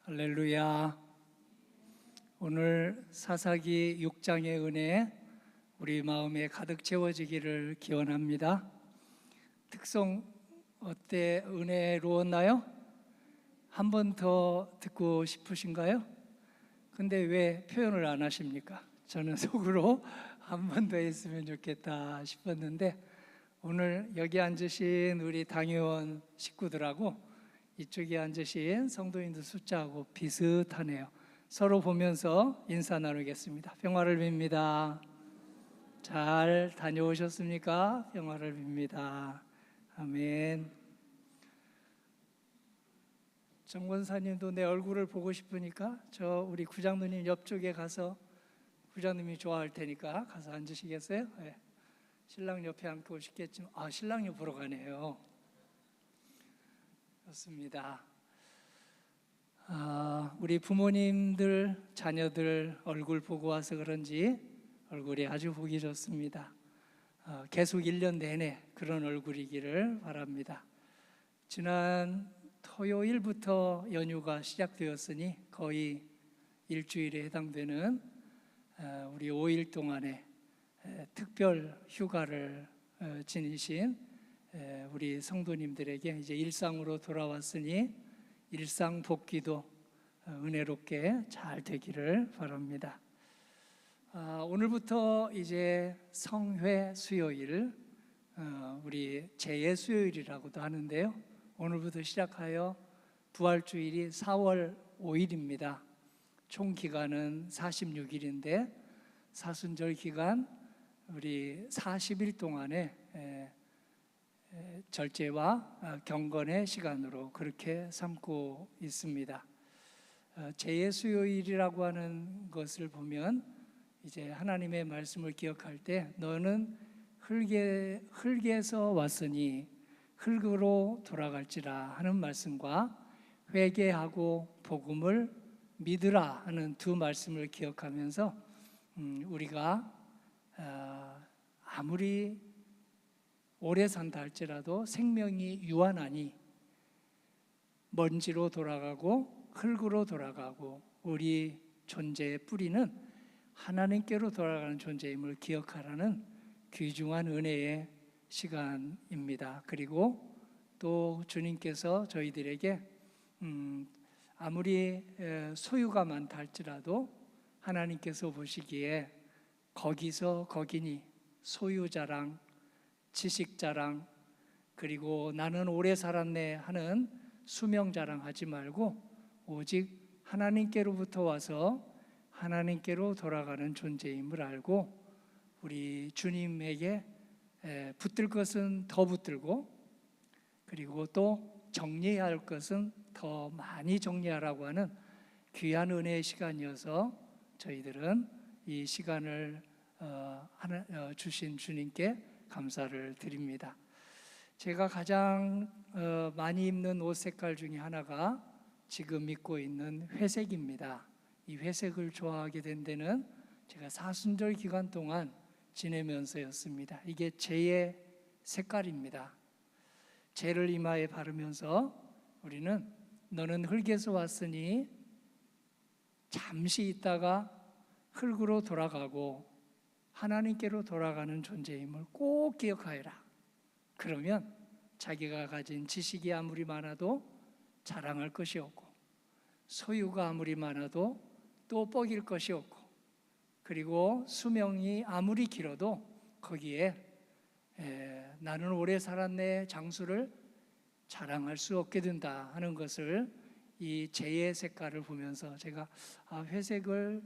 할렐루야. 오늘 사사기 6장의 은혜 우리 마음에 가득 채워지기를 기원합니다. 특송 어때? 은혜로웠나요? 한 번 더 듣고 싶으신가요? 근데 왜 표현을 안 하십니까? 저는 속으로 한 번 더 했으면 좋겠다 싶었는데 오늘 여기 앉으신 우리 당회원 식구들하고 이쪽에 앉으신 성도인들 숫자하고 비슷하네요. 서로 보면서 인사 나누겠습니다. 평화를 빕니다. 잘 다녀오셨습니까? 평화를 빕니다. 아멘. 정 권사님도 내 얼굴을 보고 싶으니까 저 우리 구장로님 옆쪽에 가서 구장님이 좋아할 테니까 가서 앉으시겠어요? 네. 신랑 옆에 앉고 싶겠지만 신랑 옆 보러 가네요. 좋습니다. 우리 부모님들, 자녀들 얼굴 보고 와서 그런지 얼굴이 아주 보기 좋습니다. 계속 1년 내내 그런 얼굴이기를 바랍니다. 지난 토요일부터 연휴가 시작되었으니 거의 일주일에 해당되는 우리 5일 동안의 특별 휴가를 지니신 우리 성도님들에게 이제 일상으로 돌아왔으니 일상 복귀도 은혜롭게 잘 되기를 바랍니다. 오늘부터 이제 성회 수요일, 우리 제의 수요일이라고도 하는데요. 오늘부터 시작하여 부활주일이 4월 5일입니다. 총 기간은 46일인데 사순절 기간 우리 40일 동안에 절제와 경건의 시간으로 그렇게 삼고 있습니다. 제의 수요일이라고 하는 것을 보면 이제 하나님의 말씀을 기억할 때 너는 흙에서 왔으니 흙으로 돌아갈지라 하는 말씀과 회개하고 복음을 믿으라 하는 두 말씀을 기억하면서 우리가 아무리 오래 산다 할지라도 생명이 유한하니 먼지로 돌아가고 흙으로 돌아가고 우리 존재의 뿌리는 하나님께로 돌아가는 존재임을 기억하라는 귀중한 은혜의 시간입니다. 그리고 또 주님께서 저희들에게 아무리 소유가 많다 할지라도 하나님께서 보시기에 거기서 거기니 소유자랑 지식자랑 그리고 나는 오래 살았네 하는 수명자랑 하지 말고 오직 하나님께로부터 와서 하나님께로 돌아가는 존재임을 알고 우리 주님에게 붙들 것은 더 붙들고 그리고 또 정리해야 할 것은 더 많이 정리하라고 하는 귀한 은혜의 시간이어서 저희들은 이 시간을 주신 주님께 감사를 드립니다. 제가 가장 많이 입는 옷 색깔 중에 하나가 지금 입고 있는 회색입니다. 이 회색을 좋아하게 된 데는 제가 사순절 기간 동안 지내면서였습니다. 이게 제의 색깔입니다. 제를 이마에 바르면서 우리는 너는 흙에서 왔으니 잠시 있다가 흙으로 돌아가고 하나님께로 돌아가는 존재임을 꼭 기억하여라. 그러면 자기가 가진 지식이 아무리 많아도 자랑할 것이 없고 소유가 아무리 많아도 또 뻐길 것이 없고 그리고 수명이 아무리 길어도 거기에 나는 오래 살았네 장수를 자랑할 수 없게 된다 하는 것을 이 제의 색깔을 보면서 제가 회색을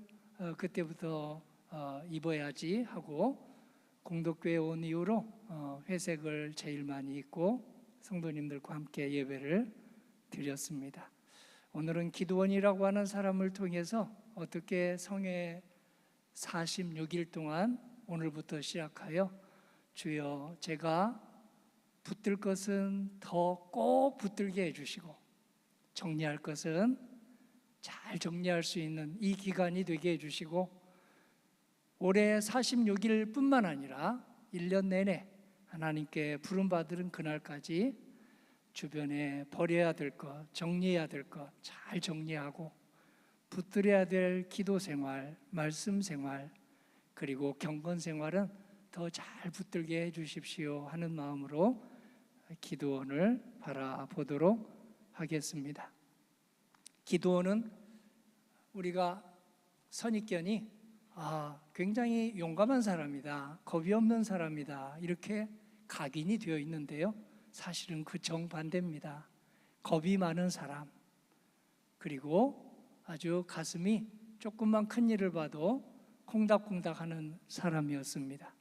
그때부터 입어야지 하고 공덕교회 온 이후로 회색을 제일 많이 입고 성도님들과 함께 예배를 드렸습니다. 오늘은 기도원이라고 하는 사람을 통해서 어떻게 성회 46일 동안 오늘부터 시작하여 주여 제가 붙들 것은 더 꼭 붙들게 해주시고 정리할 것은 잘 정리할 수 있는 이 기간이 되게 해주시고 올해 46일 뿐만 아니라 1년 내내 하나님께 부름받은 그날까지 주변에 버려야 될 것, 정리해야 될 것 잘 정리하고 붙들어야 될 기도 생활, 말씀 생활, 그리고 경건 생활은 더 잘 붙들게 해 주십시오 하는 마음으로 기도원을 바라보도록 하겠습니다. 기도원은 우리가 선입견이 굉장히 용감한 사람이다, 겁이 없는 사람이다 이렇게 각인이 되어 있는데요, 사실은 그 정반대입니다. 겁이 많은 사람, 그리고 아주 가슴이 조금만 큰 일을 봐도 콩닥콩닥하는 사람이었습니다.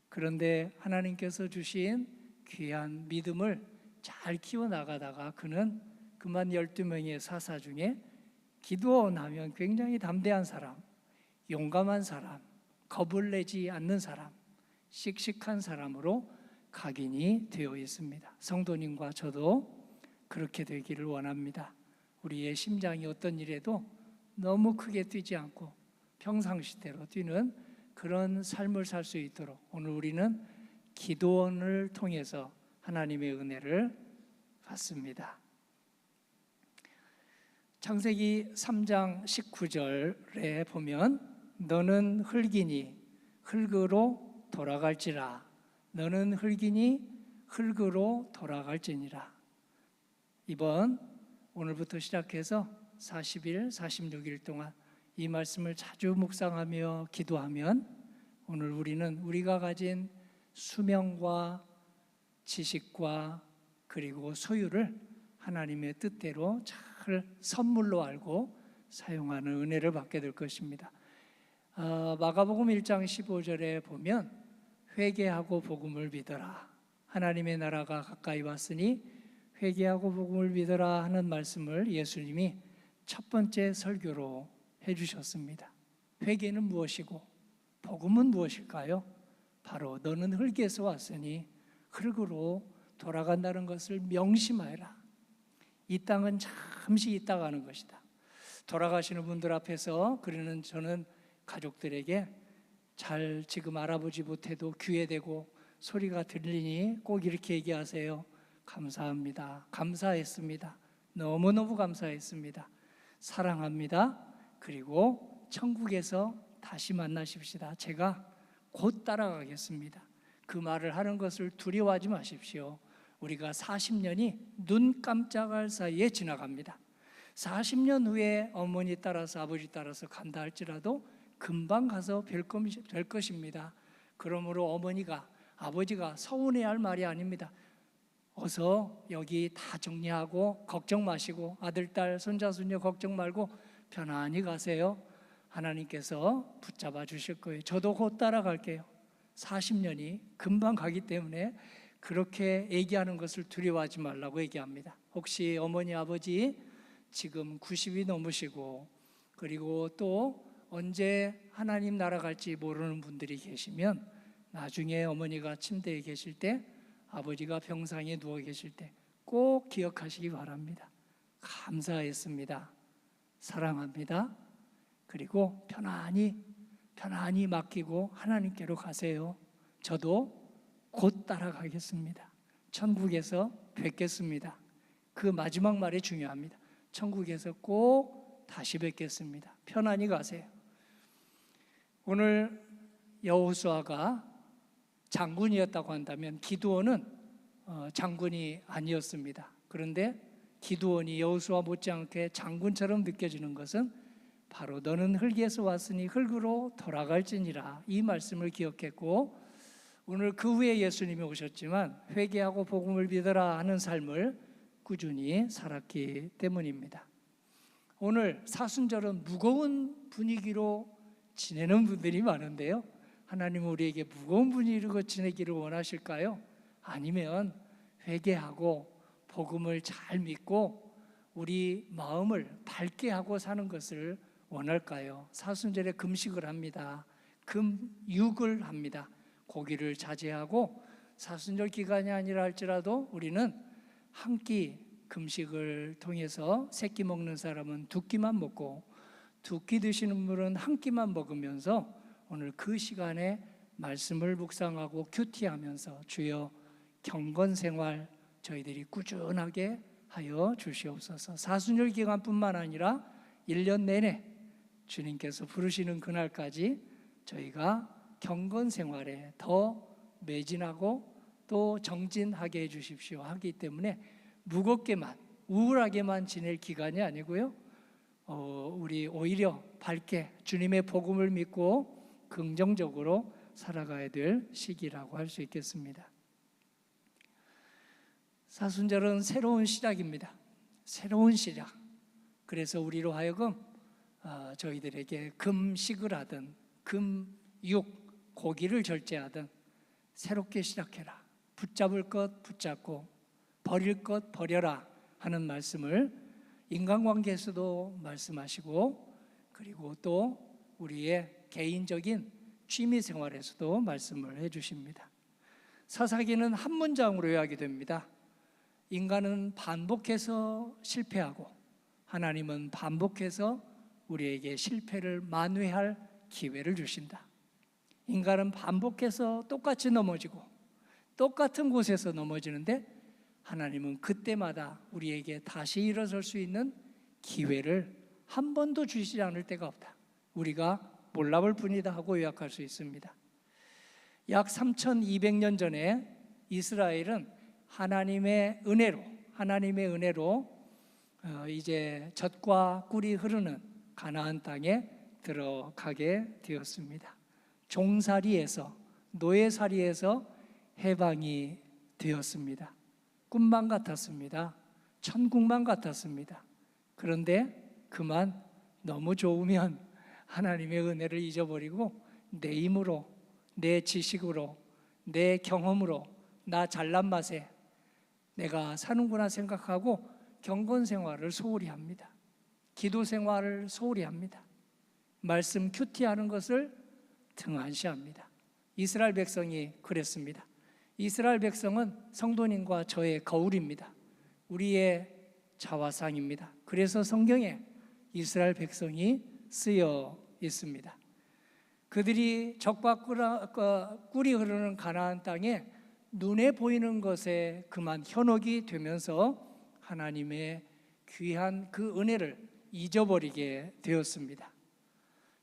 그런데 하나님께서 주신 귀한 믿음을 잘 키워나가다가 그는 그만 12명의 사사 중에 기도원 하면 굉장히 담대한 사람, 용감한 사람, 겁을 내지 않는 사람, 씩씩한 사람으로 각인이 되어 있습니다. 성도님과 저도 그렇게 되기를 원합니다. 우리의 심장이 어떤 일에도 너무 크게 뛰지 않고 평상시대로 뛰는 그런 삶을 살 수 있도록 오늘 우리는 기도원을 통해서 하나님의 은혜를 받습니다. 창세기 3장 19절에 보면 너는 흙이니 흙으로 돌아갈지라, 너는 흙이니 흙으로 돌아갈지니라. 오늘부터 시작해서 40일, 46일 동안 이 말씀을 자주 묵상하며 기도하면 오늘 우리는 우리가 가진 수명과 지식과 그리고 소유를 하나님의 뜻대로 잘 선물로 알고 사용하는 은혜를 받게 될 것입니다. 마가복음 1장 15절에 보면 회개하고 복음을 믿어라, 하나님의 나라가 가까이 왔으니 회개하고 복음을 믿어라 하는 말씀을 예수님이 첫 번째 설교로 해주셨습니다. 회개는 무엇이고 복음은 무엇일까요? 바로 너는 흙에서 왔으니 흙으로 돌아간다는 것을 명심하여라. 이 땅은 잠시 있다 가는 것이다. 돌아가시는 분들 앞에서 그러는 저는 가족들에게 잘 지금 알아보지 못해도 귀에 대고 소리가 들리니 꼭 이렇게 얘기하세요. 감사합니다. 감사했습니다. 너무너무 감사했습니다. 사랑합니다. 그리고 천국에서 다시 만나십시다. 제가 곧 따라가겠습니다. 그 말을 하는 것을 두려워하지 마십시오. 우리가 40년이 눈 깜짝할 사이에 지나갑니다. 40년 후에 어머니 따라서 아버지 따라서 간다 할지라도 금방 가서 뵐 것입니다. 그러므로 어머니가 아버지가 서운해할 말이 아닙니다. 어서 여기 다 정리하고 걱정 마시고 아들, 딸, 손자, 손녀 걱정 말고 편안히 가세요. 하나님께서 붙잡아 주실 거예요. 저도 곧 따라갈게요. 40년이 금방 가기 때문에 그렇게 얘기하는 것을 두려워하지 말라고 얘기합니다. 혹시 어머니, 아버지 지금 90이 넘으시고 그리고 또 언제 하나님 나라 갈지 모르는 분들이 계시면 나중에 어머니가 침대에 계실 때, 아버지가 병상에 누워 계실 때 꼭 기억하시기 바랍니다. 감사했습니다. 사랑합니다. 그리고 편안히 맡기고 하나님께로 가세요. 저도 곧 따라가겠습니다. 천국에서 뵙겠습니다. 그 마지막 말이 중요합니다. 천국에서 꼭 다시 뵙겠습니다. 편안히 가세요. 오늘 여호수아가 장군이었다고 한다면 기드온은 장군이 아니었습니다. 그런데 기드온이 여호수아 못지않게 장군처럼 느껴지는 것은 바로 너는 흙에서 왔으니 흙으로 돌아갈지니라, 이 말씀을 기억했고, 오늘 그 후에 예수님이 오셨지만 회개하고 복음을 믿어라 하는 삶을 꾸준히 살았기 때문입니다. 오늘 사순절은 무거운 분위기로 지내는 분들이 많은데요, 하나님은 우리에게 무거운 분위기로 지내기를 원하실까요? 아니면 회개하고 복음을 잘 믿고 우리 마음을 밝게 하고 사는 것을 원할까요? 사순절에 금식을 합니다. 금육을 합니다. 고기를 자제하고 사순절 기간이 아니라 할지라도 우리는 한 끼 금식을 통해서 세 끼 먹는 사람은 두 끼만 먹고 두 끼 드시는 분은 한 끼만 먹으면서 오늘 그 시간에 말씀을 묵상하고 큐티하면서 주여 경건생활, 저희들이 꾸준하게 하여 주시옵소서. 사순절 기간뿐만 아니라 1년 내내 주님께서 부르시는 그날까지 저희가 경건 생활에 더 매진하고 또 정진하게 해주십시오 하기 때문에 무겁게만 우울하게만 지낼 기간이 아니고요, 우리 오히려 밝게 주님의 복음을 믿고 긍정적으로 살아가야 될 시기라고 할 수 있겠습니다. 사순절은 새로운 시작입니다. 새로운 시작. 그래서 우리로 하여금 저희들에게 금식을 하든 금육 고기를 절제하든 새롭게 시작해라, 붙잡을 것 붙잡고 버릴 것 버려라 하는 말씀을 인간관계에서도 말씀하시고, 그리고 또 우리의 개인적인 취미생활에서도 말씀을 해주십니다. 사사기는 한 문장으로 요약이 됩니다. 인간은 반복해서 실패하고 하나님은 반복해서 우리에게 실패를 만회할 기회를 주신다. 인간은 반복해서 똑같이 넘어지고 똑같은 곳에서 넘어지는데 하나님은 그때마다 우리에게 다시 일어설 수 있는 기회를 한 번도 주시지 않을 때가 없다. 우리가 몰라볼 뿐이다 하고 요약할 수 있습니다. 약 3200년 전에 이스라엘은 하나님의 은혜로 이제 젖과 꿀이 흐르는 가나안 땅에 들어가게 되었습니다. 종살이에서, 노예살이에서 해방이 되었습니다. 꿈만 같았습니다. 천국만 같았습니다. 그런데 그만 너무 좋으면 하나님의 은혜를 잊어버리고 내 힘으로, 내 지식으로, 내 경험으로, 나 잘난 맛에 내가 사는구나 생각하고 경건 생활을 소홀히 합니다. 기도 생활을 소홀히 합니다. 말씀 큐티하는 것을 등한시합니다. 이스라엘 백성이 그랬습니다. 이스라엘 백성은 성도님과 저의 거울입니다. 우리의 자화상입니다. 그래서 성경에 이스라엘 백성이 쓰여 있습니다. 그들이 젖과 꿀이 흐르는 가나안 땅에 눈에 보이는 것에 그만 현혹이 되면서 하나님의 귀한 그 은혜를 잊어버리게 되었습니다.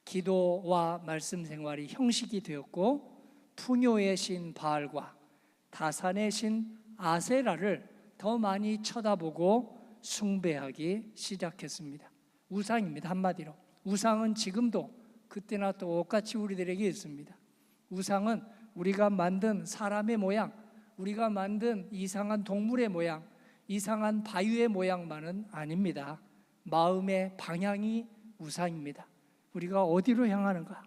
기도와 말씀 생활이 형식이 되었고 풍요의 신 바알과 다산의 신 아세라를 더 많이 쳐다보고 숭배하기 시작했습니다. 우상입니다. 한마디로 우상은 지금도 그때나 똑같이 우리들에게 있습니다. 우상은 우리가 만든 사람의 모양, 우리가 만든 이상한 동물의 모양, 이상한 바위의 모양만은 아닙니다. 마음의 방향이 우상입니다. 우리가 어디로 향하는가?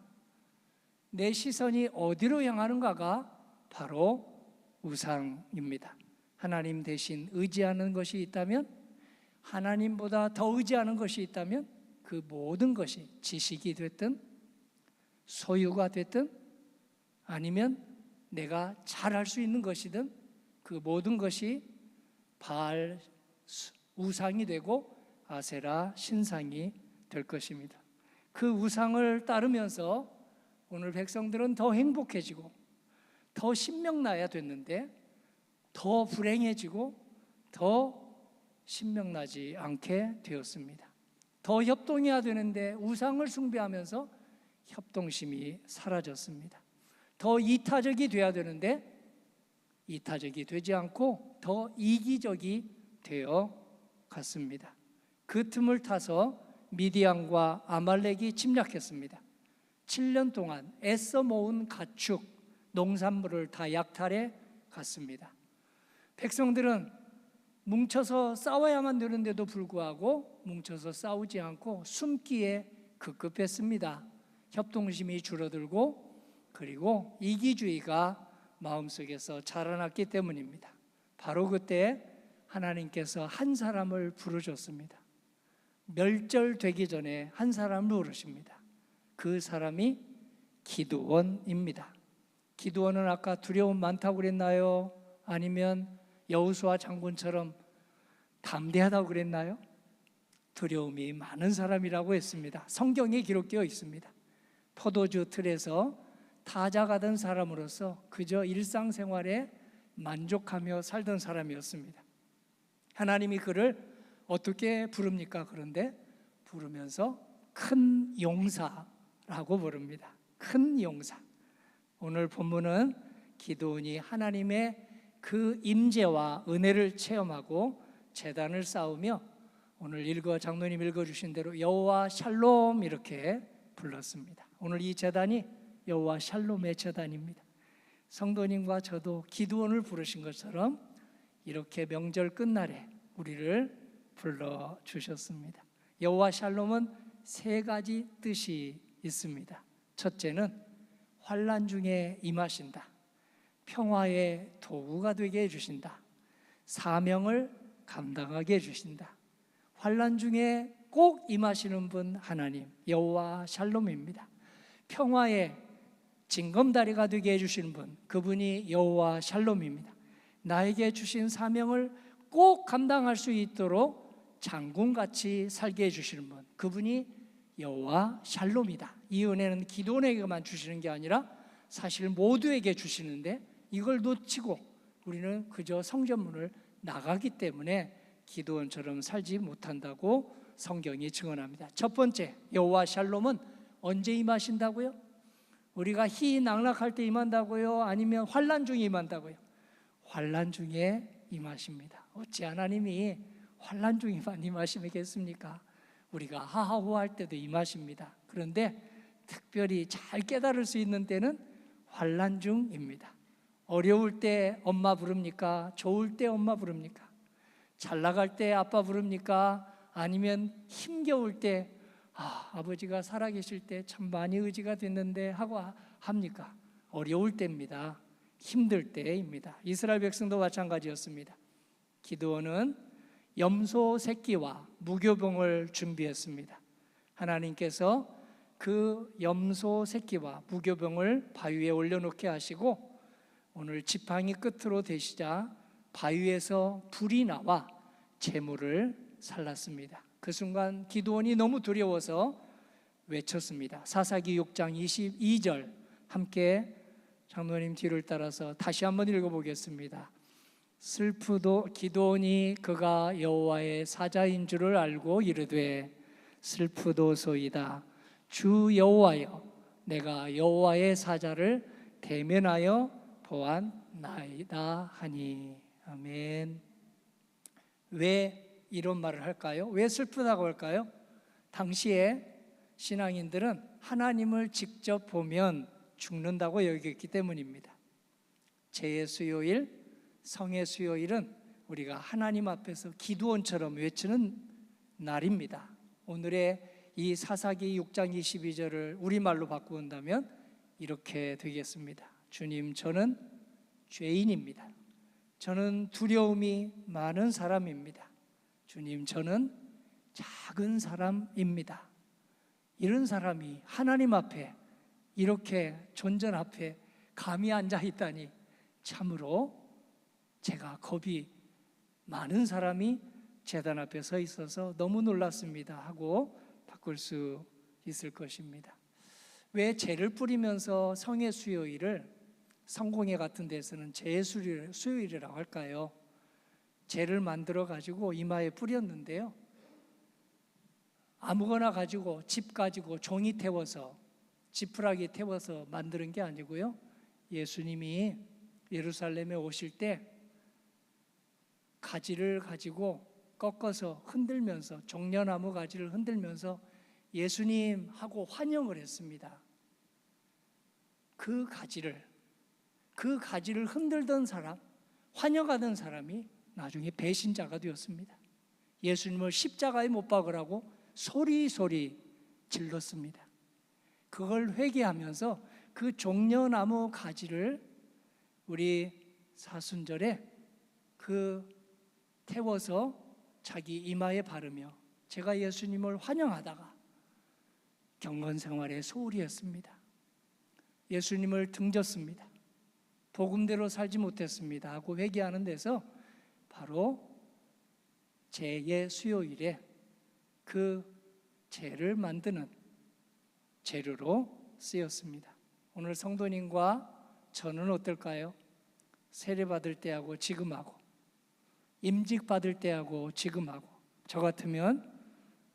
내 시선이 어디로 향하는가가 바로 우상입니다. 하나님 대신 의지하는 것이 있다면, 하나님보다 더 의지하는 것이 있다면 그 모든 것이 지식이 됐든 소유가 됐든 아니면 내가 잘할 수 있는 것이든 그 모든 것이 바알 우상이 되고 아세라 신상이 될 것입니다. 그 우상을 따르면서 오늘 백성들은 더 행복해지고 더 신명나야 됐는데 더 불행해지고 더 신명나지 않게 되었습니다. 더 협동해야 되는데 우상을 숭배하면서 협동심이 사라졌습니다. 더 이타적이 돼야 되는데 이타적이 되지 않고 더 이기적이 되어 갔습니다. 그 틈을 타서 미디안과 아말렉이 침략했습니다. 7년 동안 애써 모은 가축, 농산물을 다 약탈해 갔습니다. 백성들은 뭉쳐서 싸워야만 되는데도 불구하고 뭉쳐서 싸우지 않고 숨기에 급급했습니다. 협동심이 줄어들고 그리고 이기주의가 마음속에서 자라났기 때문입니다. 바로 그때 하나님께서 한 사람을 부르셨습니다. 멸절되기 전에 한 사람을 부르십니다. 그 사람이 기드온입니다. 기드온은 아까 두려움 많다고 그랬나요? 아니면 여호수아 장군처럼 담대하다고 그랬나요? 두려움이 많은 사람이라고 했습니다. 성경에 기록되어 있습니다. 포도주 틀에서 타작하던 사람으로서 그저 일상생활에 만족하며 살던 사람이었습니다. 하나님이 그를 어떻게 부릅니까? 그런데 부르면서 큰 용사라고 부릅니다. 큰 용사. 오늘 본문은 기드온이 하나님의 그 임재와 은혜를 체험하고 제단을 쌓으며 오늘 장로님 읽어주신 대로 여호와 샬롬 이렇게 불렀습니다. 오늘 이 제단이 여호와 샬롬의 제단입니다. 성도님과 저도 기드온을 부르신 것처럼 이렇게 명절 끝날에 우리를 불러주셨습니다. 여호와 샬롬은 세 가지 뜻이 있습니다. 첫째는 환난 중에 임하신다. 평화의 도구가 되게 해주신다. 사명을 감당하게 해주신다. 환난 중에 꼭 임하시는 분 하나님 여호와 샬롬입니다. 평화의 징검다리가 되게 해주시는 분, 그분이 여호와 샬롬입니다. 나에게 주신 사명을 꼭 감당할 수 있도록 장군같이 살게 해주시는 분, 그분이 여호와 샬롬이다. 이 은혜는 기드온에게만 주시는 게 아니라 사실 모두에게 주시는데 이걸 놓치고 우리는 그저 성전문을 나가기 때문에 기드온처럼 살지 못한다고 성경이 증언합니다. 첫 번째, 여호와 샬롬은 언제 임하신다고요? 우리가 희낙락할 때 임한다고요? 아니면 환난 중에 임한다고요? 환난 중에 임하십니다. 어찌 하나님이 환난 중에만 임하시겠습니까? 우리가 하하호할 때도 임하십니다. 그런데 특별히 잘 깨달을 수 있는 때는 환난 중입니다. 어려울 때 엄마 부릅니까? 좋을 때 엄마 부릅니까? 잘 나갈 때 아빠 부릅니까? 아니면 힘겨울 때 아버지가 살아계실 때 참 많이 의지가 됐는데 하고 합니까? 어려울 때입니다. 힘들 때입니다. 이스라엘 백성도 마찬가지였습니다. 기드온은 염소 새끼와 무교병을 준비했습니다. 하나님께서 그 염소 새끼와 무교병을 바위에 올려놓게 하시고 오늘 지팡이 끝으로 대시자 바위에서 불이 나와 재물을 살랐습니다. 그 순간 기드온이 너무 두려워서 외쳤습니다. 사사기 6장 22절 함께 장로님 뒤를 따라서 다시 한번 읽어보겠습니다. 슬프도 기드온이 그가 여호와의 사자인 줄을 알고 이르되 슬프도소이다. 주 여호와여, 내가 여호와의 사자를 대면하여 보았나이다 하니. 아멘. 왜 이런 말을 할까요? 왜 슬프다고 할까요? 당시에 신앙인들은 하나님을 직접 보면 죽는다고 여겼기 때문입니다. 제의 수요일, 성의 수요일은 우리가 하나님 앞에서 기드온처럼 외치는 날입니다. 오늘의 이 사사기 6장 22절을 우리말로 바꾼다면 이렇게 되겠습니다. 주님, 저는 죄인입니다. 저는 두려움이 많은 사람입니다. 주님, 저는 작은 사람입니다. 이런 사람이 하나님 앞에 이렇게 존전 앞에 감히 앉아 있다니 참으로 제가 겁이 많은 사람이 제단 앞에 서 있어서 너무 놀랐습니다 하고 바꿀 수 있을 것입니다. 왜 죄를 뿌리면서 성의 수요일을 성공회 같은 데서는 죄의 수요일이라고 할까요? 죄를 만들어 가지고 이마에 뿌렸는데요, 아무거나 가지고 집 가지고 종이 태워서 지푸라기 태워서 만드는 게 아니고요, 예수님이 예루살렘에 오실 때 가지를 가지고 꺾어서 흔들면서, 종려나무 가지를 흔들면서 예수님 하고 환영을 했습니다. 그 가지를 흔들던 사람, 환영하던 사람이 나중에 배신자가 되었습니다. 예수님을 십자가에 못 박으라고 소리 질렀습니다. 그걸 회개하면서 그 종려나무 가지를 우리 사순절에 태워서 자기 이마에 바르며 제가 예수님을 환영하다가 경건생활에 소홀히 했습니다. 예수님을 등졌습니다. 복음대로 살지 못했습니다 하고 회개하는 데서 바로 죄의 수요일에 그 죄를 만드는 재료로 쓰였습니다. 오늘 성도님과 저는 어떨까요? 세례 받을 때하고 지금하고, 임직 받을 때하고 지금하고, 저 같으면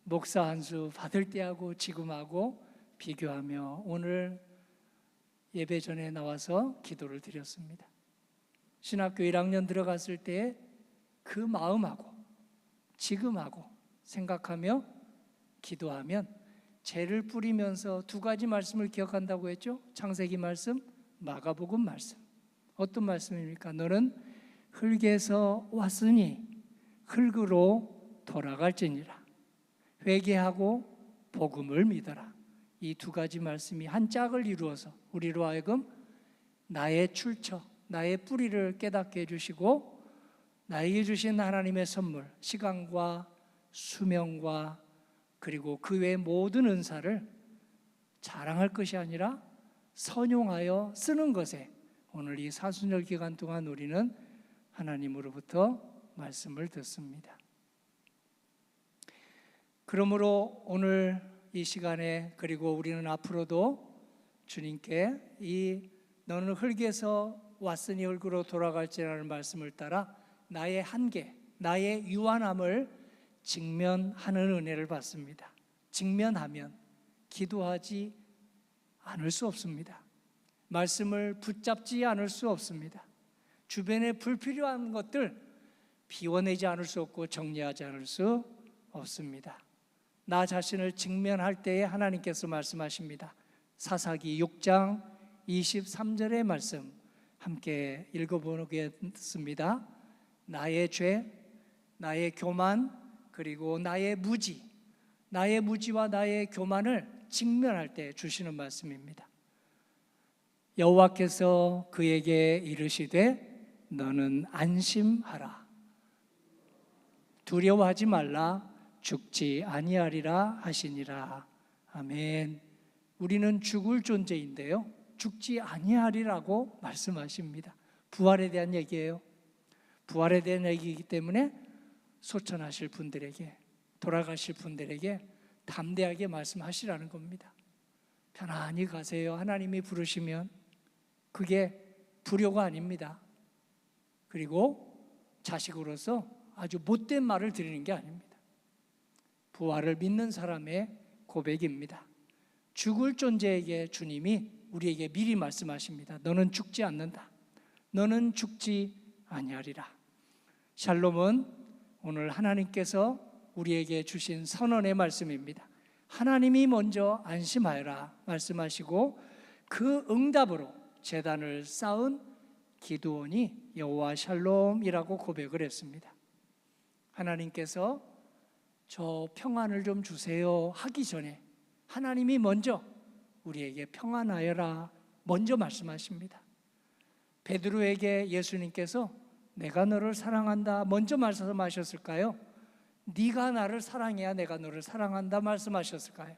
목사 안수 받을 때하고 지금하고 비교하며 오늘 예배 전에 나와서 기도를 드렸습니다. 신학교 1학년 들어갔을 때 그 마음하고 지금하고 생각하며 기도하면 죄를 뿌리면서 두 가지 말씀을 기억한다고 했죠. 창세기 말씀, 마가복음 말씀. 어떤 말씀입니까? 너는 흙에서 왔으니 흙으로 돌아갈지니라. 회개하고 복음을 믿어라. 이 두 가지 말씀이 한 짝을 이루어서 우리로 하여금 나의 출처, 나의 뿌리를 깨닫게 해주시고 나에게 주신 하나님의 선물, 시간과 수명과 그리고 그 외의 모든 은사를 자랑할 것이 아니라 선용하여 쓰는 것에 오늘 이 사순절 기간 동안 우리는 하나님으로부터 말씀을 듣습니다. 그러므로 오늘 이 시간에 그리고 우리는 앞으로도 주님께 이 너는 흙에서 왔으니 흙으로 돌아갈지라는 말씀을 따라 나의 한계, 나의 유한함을 직면하는 은혜를 받습니다. 직면하면 기도하지 않을 수 없습니다. 말씀을 붙잡지 않을 수 없습니다. 주변에 불필요한 것들 비워내지 않을 수 없고 정리하지 않을 수 없습니다. 나 자신을 직면할 때에 하나님께서 말씀하십니다. 사사기 6장 23절의 말씀 함께 읽어보겠습니다. 나의 죄, 나의 교만, 그리고 나의 무지와 나의 교만을 직면할 때 주시는 말씀입니다. 여호와께서 그에게 이르시되 너는 안심하라. 두려워하지 말라. 죽지 아니하리라 하시니라. 아멘. 우리는 죽을 존재인데요, 죽지 아니하리라고 말씀하십니다. 부활에 대한 얘기예요. 부활에 대한 얘기이기 때문에 소천하실 분들에게, 돌아가실 분들에게 담대하게 말씀하시라는 겁니다. 편안히 가세요. 하나님이 부르시면 그게 불효가 아닙니다. 그리고 자식으로서 아주 못된 말을 드리는 게 아닙니다. 부활을 믿는 사람의 고백입니다. 죽을 존재에게 주님이 우리에게 미리 말씀하십니다. 너는 죽지 않는다. 너는 죽지 아니하리라. 샬롬은 오늘 하나님께서 우리에게 주신 선언의 말씀입니다. 하나님이 먼저 안심하여라 말씀하시고 그 응답으로 제단을 쌓은 기드온이 여호와 샬롬이라고 고백을 했습니다. 하나님께서 저 평안을 좀 주세요 하기 전에 하나님이 먼저 우리에게 평안하여라 먼저 말씀하십니다. 베드로에게 예수님께서 내가 너를 사랑한다 먼저 말씀하셨을까요? 네가 나를 사랑해야 내가 너를 사랑한다 말씀하셨을까요?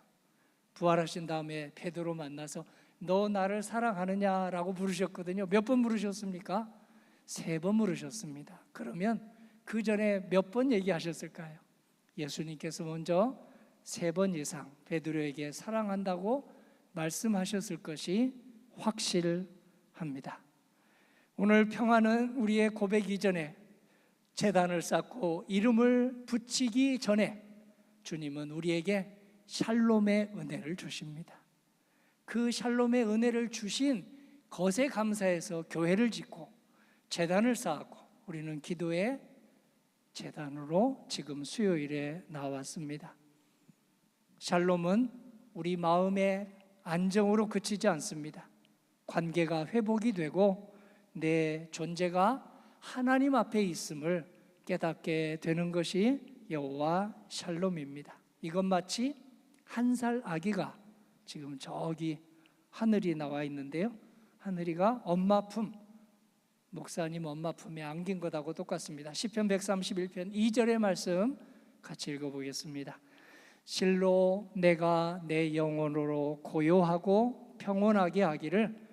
부활하신 다음에 베드로 만나서 너 나를 사랑하느냐라고 부르셨거든요. 몇 번 부르셨습니까? 3번 부르셨습니다. 그러면 그 전에 몇 번 얘기하셨을까요? 예수님께서 먼저 3번 이상 베드로에게 사랑한다고 말씀하셨을 것이 확실합니다. 오늘 평안은 우리의 고백 이전에 제단을 쌓고 이름을 붙이기 전에 주님은 우리에게 샬롬의 은혜를 주십니다. 그 샬롬의 은혜를 주신 것에 감사해서 교회를 짓고 제단을 쌓았고 우리는 기도의 제단으로 지금 수요일에 나왔습니다. 샬롬은 우리 마음의 안정으로 그치지 않습니다. 관계가 회복이 되고 내 존재가 하나님 앞에 있음을 깨닫게 되는 것이 여호와 샬롬입니다. 이건 마치 한 살 아기가 지금 저기 하늘이 나와 있는데요, 하늘이가 엄마 품, 목사님 엄마 품에 안긴 것하고 똑같습니다. 시편 131편 2절의 말씀 같이 읽어보겠습니다. 실로 내가 내 영혼으로 고요하고 평온하게 하기를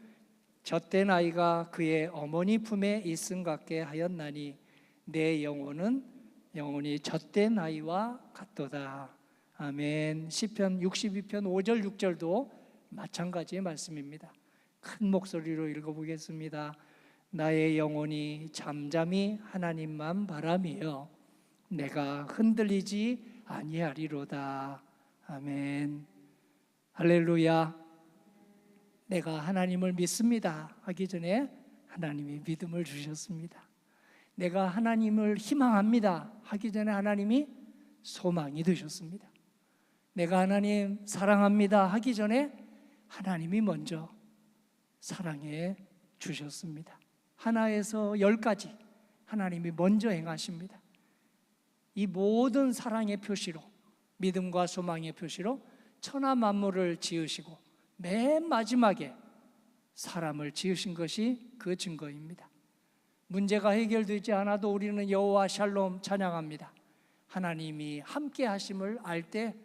젖된 아이가 그의 어머니 품에 있음 같게 하였나니 내 영혼은 영혼이 젖된 아이와 같도다. 아멘. 시편 62편 5절 6절도 마찬가지의 말씀입니다. 큰 목소리로 읽어보겠습니다. 나의 영혼이 잠잠히 하나님만 바라며 내가 흔들리지 아니하리로다. 아멘. 할렐루야. 내가 하나님을 믿습니다 하기 전에 하나님이 믿음을 주셨습니다. 내가 하나님을 희망합니다 하기 전에 하나님이 소망이 되셨습니다. 내가 하나님 사랑합니다 하기 전에 하나님이 먼저 사랑해 주셨습니다. 하나에서 10가지 하나님이 먼저 행하십니다. 이 모든 사랑의 표시로, 믿음과 소망의 표시로 천하 만물을 지으시고 맨 마지막에 사람을 지으신 것이 그 증거입니다. 문제가 해결되지 않아도 우리는 여호와 샬롬 찬양합니다. 하나님이 함께 하심을 알 때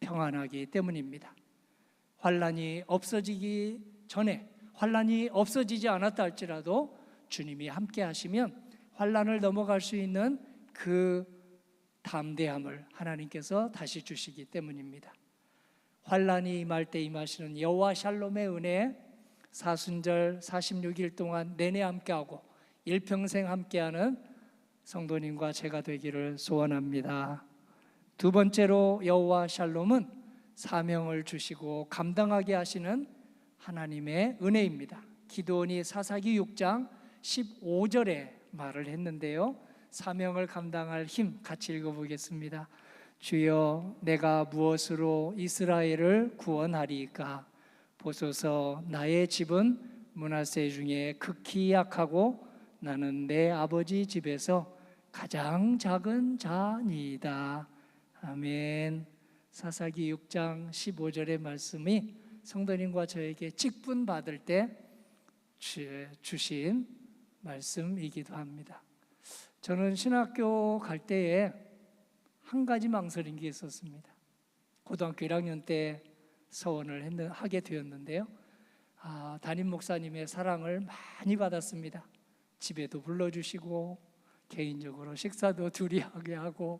평안하기 때문입니다. 환난이 없어지기 전에, 환난이 없어지지 않았다 할지라도 주님이 함께 하시면 환난을 넘어갈 수 있는 그 담대함을 하나님께서 다시 주시기 때문입니다. 환난이 임할 때 임하시는 여호와 샬롬의 은혜, 사순절 46일 동안 내내 함께하고 일평생 함께하는 성도님과 제가 되기를 소원합니다. 두 번째로 여호와 샬롬은 사명을 주시고 감당하게 하시는 하나님의 은혜입니다. 기드온이 사사기 6장 15절에 말을 했는데요, 사명을 감당할 힘 같이 읽어보겠습니다. 주여, 내가 무엇으로 이스라엘을 구원하리이까? 보소서, 나의 집은 므낫세 중에 극히 약하고 나는 내 아버지 집에서 가장 작은 자니이다. 아멘. 사사기 6장 15절의 말씀이 성도님과 저에게 직분 받을 때 주신 말씀이기도 합니다. 저는 신학교 갈 때에 한 가지 망설인 게 있었습니다. 고등학교 1학년 때 서원을 하게 되었는데요, 담임 목사님의 사랑을 많이 받았습니다. 집에도 불러주시고 개인적으로 식사도 둘이 하게 하고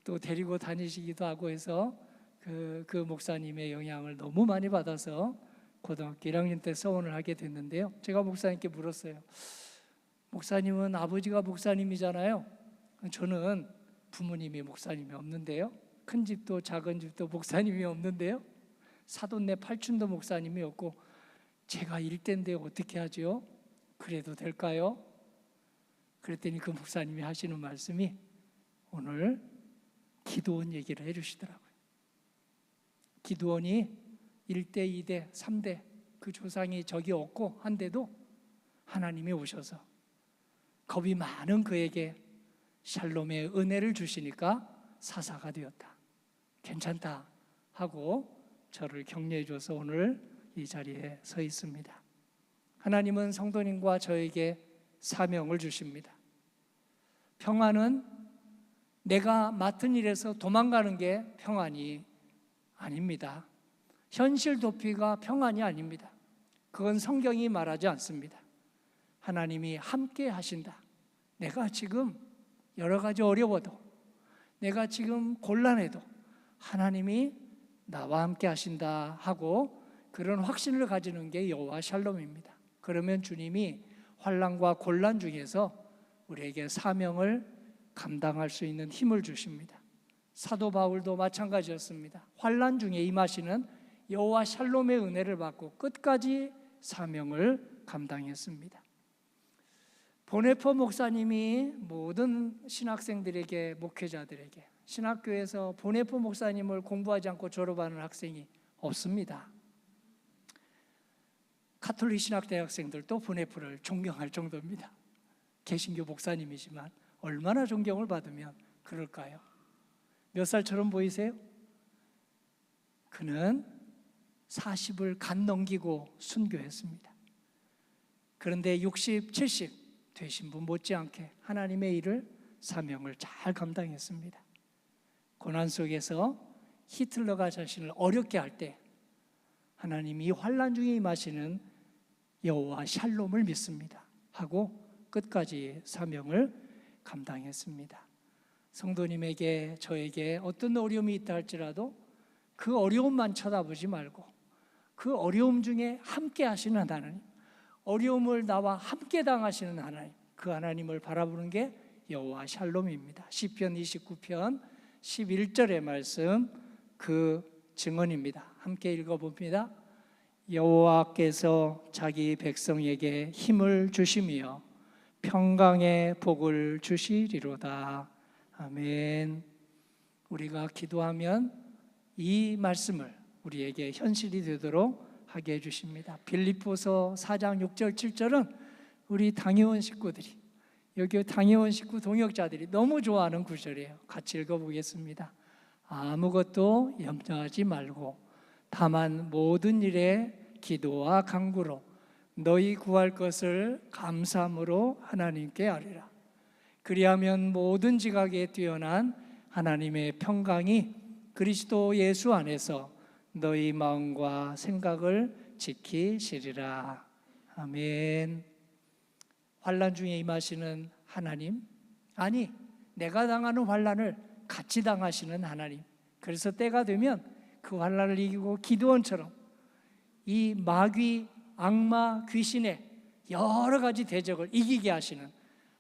또 데리고 다니시기도 하고 해서 그 목사님의 영향을 너무 많이 받아서 고등학교 1학년 때 서원을 하게 됐는데요, 제가 목사님께 물었어요. 목사님은 아버지가 목사님이잖아요. 저는 부모님이 목사님이 없는데요, 큰 집도 작은 집도 목사님이 없는데요, 사돈네 팔촌도 목사님이 없고 제가 일대인데 어떻게 하죠? 그래도 될까요? 그랬더니 그 목사님이 하시는 말씀이 오늘 기드온 얘기를 해주시더라고요. 기드온이 1대, 2대, 3대 그 조상이 적이 없고 한데도 하나님이 오셔서 겁이 많은 그에게 샬롬의 은혜를 주시니까 사사가 되었다. 괜찮다 하고 저를 격려해 줘서 오늘 이 자리에 서 있습니다. 하나님은 성도님과 저에게 사명을 주십니다. 평안은 내가 맡은 일에서 도망가는 게 평안이 아닙니다. 현실 도피가 평안이 아닙니다. 그건 성경이 말하지 않습니다. 하나님이 함께 하신다. 내가 지금 여러 가지 어려워도, 내가 지금 곤란해도 하나님이 나와 함께 하신다 하고 그런 확신을 가지는 게 여호와 샬롬입니다. 그러면 주님이 환난과 곤란 중에서 우리에게 사명을 감당할 수 있는 힘을 주십니다. 사도 바울도 마찬가지였습니다. 환난 중에 임하시는 여호와 샬롬의 은혜를 받고 끝까지 사명을 감당했습니다. 보네포 목사님이 모든 신학생들에게, 목회자들에게, 신학교에서 보네포 목사님을 공부하지 않고 졸업하는 학생이 없습니다. 가톨릭 신학대학생들도 보네포를 존경할 정도입니다. 개신교 목사님이지만 얼마나 존경을 받으면 그럴까요? 몇 살처럼 보이세요? 그는 40을 간 넘기고 순교했습니다. 그런데 60, 70 되신 분 못지않게 하나님의 일을, 사명을 잘 감당했습니다. 고난 속에서 히틀러가 자신을 어렵게 할 때 하나님이 환난 중에 임하시는 여호와 샬롬을 믿습니다 하고 끝까지 사명을 감당했습니다. 성도님에게, 저에게 어떤 어려움이 있다 할지라도 그 어려움만 쳐다보지 말고 그 어려움 중에 함께 하시는 하나님, 어려움을 나와 함께 당하시는 하나님, 그 하나님을 바라보는 게 여호와 샬롬입니다. 시편 29편 11절의 말씀 그 증언입니다. 함께 읽어봅니다. 여호와께서 자기 백성에게 힘을 주시며 평강의 복을 주시리로다. 아멘. 우리가 기도하면 이 말씀을 우리에게 현실이 되도록 하게 해주십니다. 빌립보서 4장 6절 7절은 우리 당회원 식구들이, 여기 당회원 식구 동역자들이 너무 좋아하는 구절이에요. 같이 읽어보겠습니다. 아무것도 염려하지 말고 다만 모든 일에 기도와 간구로 너희 구할 것을 감사함으로 하나님께 아뢰라. 그리하면 모든 지각에 뛰어난 하나님의 평강이 그리스도 예수 안에서 너희 마음과 생각을 지키시리라. 아멘. 환난 중에 임하시는 하나님, 아니 내가 당하는 환난을 같이 당하시는 하나님. 그래서 때가 되면 그 환난을 이기고 기드온처럼 이 마귀, 악마, 귀신의 여러 가지 대적을 이기게 하시는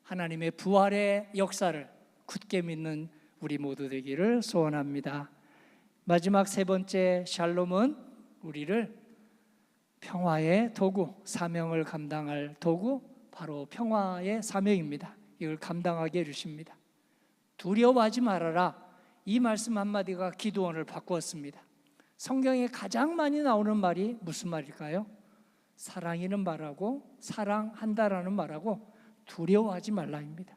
하나님의 부활의 역사를 굳게 믿는 우리 모두 되기를 소원합니다. 마지막 세 번째 샬롬은 우리를 평화의 도구, 사명을 감당할 도구, 바로 평화의 사명입니다. 이걸 감당하게 해주십니다. 두려워하지 말아라, 이 말씀 한마디가 기도원을 바꾸었습니다. 성경에 가장 많이 나오는 말이 무슨 말일까요? 사랑이는 말하고 사랑한다라는 말하고 두려워하지 말라입니다.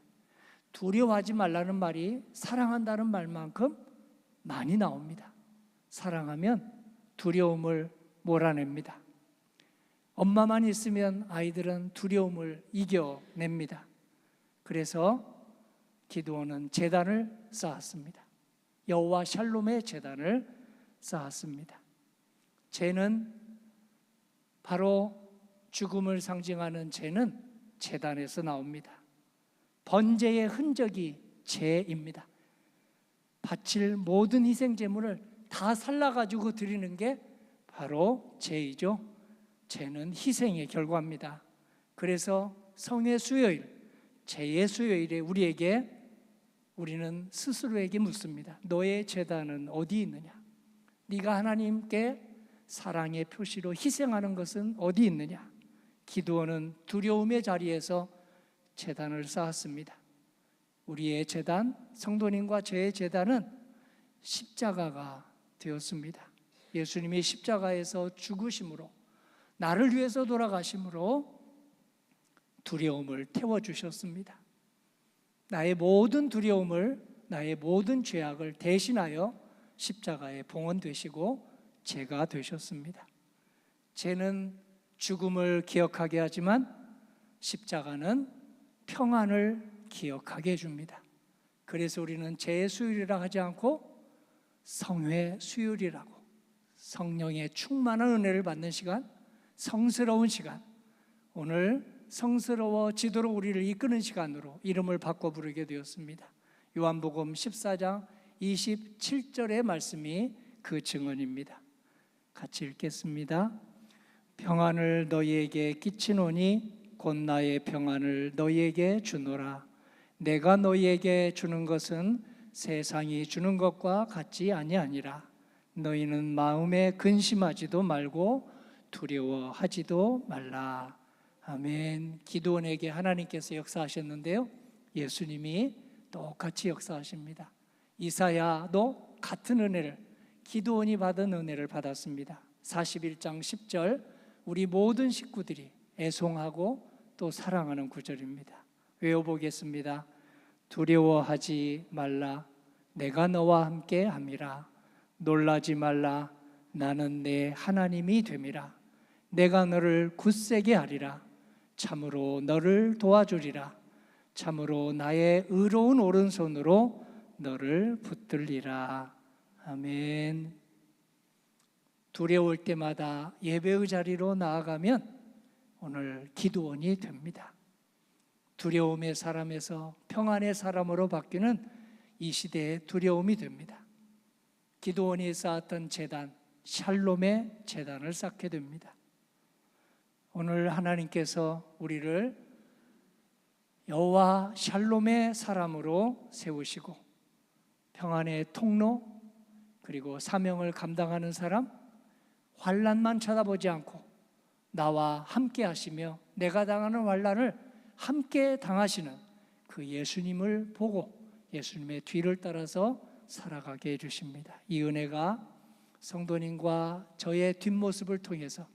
두려워하지 말라는 말이 사랑한다는 말만큼 많이 나옵니다. 사랑하면 두려움을 몰아냅니다. 엄마만 있으면 아이들은 두려움을 이겨냅니다. 그래서 기드온은 제단을 쌓았습니다. 여호와 샬롬의 제단을 쌓았습니다. 죄는 바로 죽음을 상징하는 죄는 제단에서 나옵니다. 번제의 흔적이 죄입니다. 바칠 모든 희생 제물을 다 살라가지고 드리는 게 바로 죄이죠. 죄는 희생의 결과입니다. 그래서 성의 수요일, 죄의 수요일에 우리는 스스로에게 묻습니다. 너의 제단은 어디 있느냐? 네가 하나님께 사랑의 표시로 희생하는 것은 어디 있느냐? 기드온은 두려움의 자리에서 제단을 쌓았습니다. 우리의 제단, 성도님과 저의 제단은 십자가가 되었습니다. 예수님이 십자가에서 죽으심으로, 나를 위해서 돌아가심으로 두려움을 태워주셨습니다. 나의 모든 두려움을, 나의 모든 죄악을 대신하여 십자가에 봉헌되시고 죄가 되셨습니다. 죄는 죽음을 기억하게 하지만 십자가는 평안을 기억하게 해줍니다. 그래서 우리는 죄의 수요일이라 하지 않고 성회 수요일이라고, 성령의 충만한 은혜를 받는 시간, 성스러운 시간, 오늘 성스러워지도록 우리를 이끄는 시간으로 이름을 바꿔 부르게 되었습니다. 요한복음 14장 27절의 말씀이 그 증언입니다. 같이 읽겠습니다. 평안을 너희에게 끼치노니 곧 나의 평안을 너희에게 주노라. 내가 너희에게 주는 것은 세상이 주는 것과 같지 아니하니라. 너희는 마음에 근심하지도 말고 두려워하지도 말라. 아멘. 기드온에게 하나님께서 역사하셨는데요, 예수님이 똑같이 역사하십니다. 이사야도 같은 은혜를, 기드온이 받은 은혜를 받았습니다. 41장 10절, 우리 모든 식구들이 애송하고 또 사랑하는 구절입니다. 외워보겠습니다. 두려워하지 말라, 내가 너와 함께 함이라. 놀라지 말라, 나는 내 하나님이 됨이라. 내가 너를 굳세게 하리라. 참으로 너를 도와주리라. 참으로 나의 의로운 오른손으로 너를 붙들리라. 아멘. 두려울 때마다 예배의 자리로 나아가면 오늘 기드온이 됩니다. 두려움의 사람에서 평안의 사람으로 바뀌는 이 시대의 두려움이 됩니다. 기드온이 쌓았던 제단, 샬롬의 제단을 쌓게 됩니다. 오늘 하나님께서 우리를 여호와 샬롬의 사람으로 세우시고 평안의 통로, 그리고 사명을 감당하는 사람, 환난만 쳐다보지 않고 나와 함께 하시며 내가 당하는 환난을 함께 당하시는 그 예수님을 보고 예수님의 뒤를 따라서 살아가게 해주십니다. 이 은혜가 성도님과 저의 뒷모습을 통해서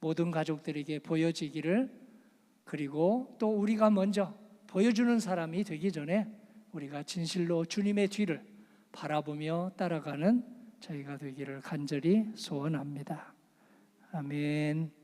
모든 가족들에게 보여지기를, 그리고 또 우리가 먼저 보여주는 사람이 되기 전에 우리가 진실로 주님의 뒤를 바라보며 따라가는 저희가 되기를 간절히 소원합니다. 아멘.